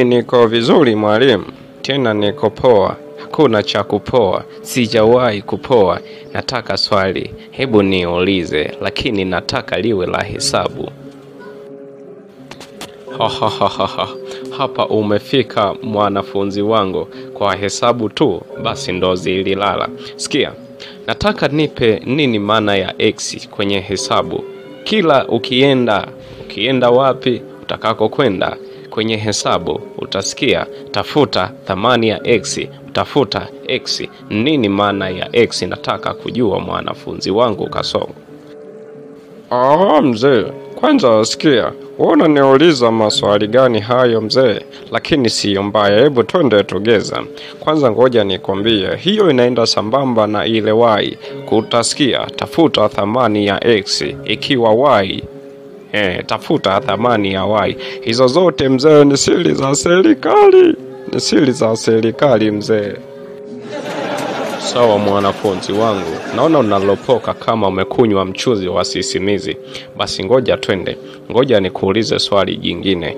Niko vizuri mwalimu, tena niko poa, hakuna cha kupoa, sijawahi kupoa, nataka swali, hebu niulize, lakini nataka liwe la hesabu. Hapa umefika mwanafunzi wangu, kwa hesabu tu, basi ndo zililala. Sikia, nataka nipe nini maana ya x kwenye hesabu. Kila ukienda wapi, utakako kwenda. Kwenye hesabu utasikia tafuta thamani ya x, utafuta x. Nini maana ya x? Nataka kujua mwanafunzi wangu Kasongo. Mzee, kwanza sikia, wewe niuliza maswali gani hayo mzee? Lakini siyo mbaya, hebu twende tugeza. Kwanza ngoja nikwambie, hiyo inaenda sambamba na ile y. Kutasikia tafuta thamani ya x ikiwa y. Tafuta thamani ya y. Hizo zote mzee ni siri za serikali. Ni siri za serikali mzee. Sawa mwanafunzi wangu, naona unalopoka kama umekunywa mchuzi wa sisimizi. Basi ngoja twende, ngoja nikuulize swali jingine.